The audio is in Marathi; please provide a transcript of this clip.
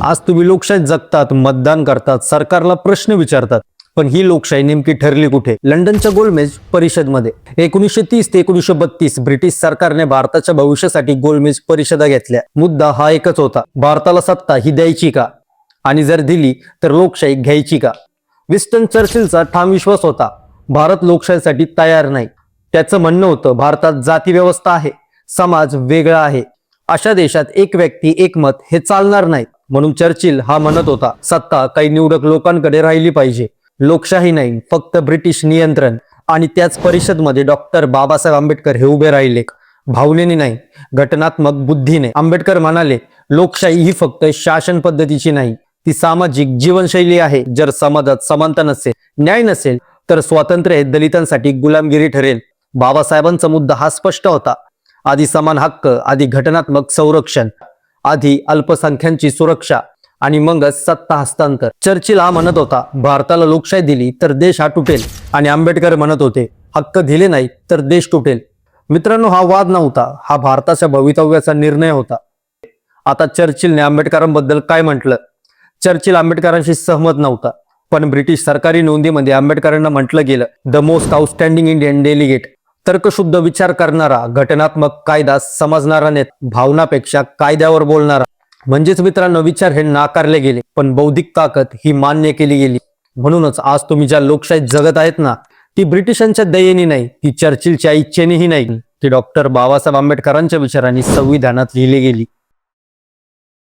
आज तुम्ही लोकशाही जगतात, मतदान करतात, सरकारला प्रश्न विचारतात, पण ही लोकशाही नेमकी ठरली कुठे? लंडनच्या गोलमेज परिषदमध्ये 1930 ते 1932 ब्रिटिश सरकारने भारताच्या भविष्यासाठी गोलमेज परिषदा घेतल्या. मुद्दा हा एकच होता, भारताला सत्ता ही द्यायची का, आणि जर दिली तर लोकशाही घ्यायची का? विन्स्टन चर्चिलचा ठाम विश्वास होता, भारत लोकशाहीसाठी तयार नाही. त्याचं म्हणणं होतं, भारतात जाती व्यवस्था आहे, समाज वेगळा आहे, अशा देशात एक व्यक्ती एक मत हे चालणार नाही. म्हणून चर्चिल हा म्हणत होता, सत्ता काही निवडक लोकांकडे राहिली पाहिजे, लोकशाही नाही, फक्त ब्रिटिश नियंत्रण. आणि त्याच परिषदमध्ये डॉक्टर बाबासाहेब आंबेडकर हे उभे राहिले, भावनेने नाही, घटनात्मक बुद्धीने. आंबेडकर म्हणाले, लोकशाही ही फक्त शासन पद्धतीची नाही, ती सामाजिक जीवनशैली आहे. जर समाजात समानता नसेल, न्याय नसेल, तर स्वातंत्र्य हे दलितांसाठी गुलामगिरी ठरेल. बाबासाहेबांचा मुद्दा हा स्पष्ट होता, आधी समान हक्क, आधी घटनात्मक संरक्षण, आधी अल्पसंख्यांची सुरक्षा आणि मगच सत्ता हस्तांतर. चर्चिल हा म्हणत होता, भारताला लोकशाही दिली तर देश हा तुटेल, आणि आंबेडकर म्हणत होते, हक्क दिले नाही तर देश तुटेल. मित्रांनो, हा वाद नव्हता, हा भारताच्या भवितव्याचा निर्णय होता. आता चर्चिलने आंबेडकरांबद्दल काय म्हटलं? चर्चिल आंबेडकरांशी सहमत नव्हता, पण ब्रिटिश सरकारी नोंदीमध्ये आंबेडकरांना म्हटलं गेलं, the most outstanding Indian delegate. तर्कशुद्ध विचार करणारा, घटनात्मक कायदा समजणारा नेता, भावनापेक्षा कायद्यावर बोलणारा. म्हणजेच मित्रांनो, विचार हे नाकारले गेले, पण बौद्धिक ताकद ही मान्य केली गेली. म्हणूनच आज तुम्ही ज्या लोकशाहीत जगत आहेत ना, ती ब्रिटिशांच्या दयेने नाही, ती चर्चिलच्या इच्छेनेही नाही, ती डॉक्टर बाबासाहेब आंबेडकरांच्या विचारांनी संविधानात लिहिली गेली.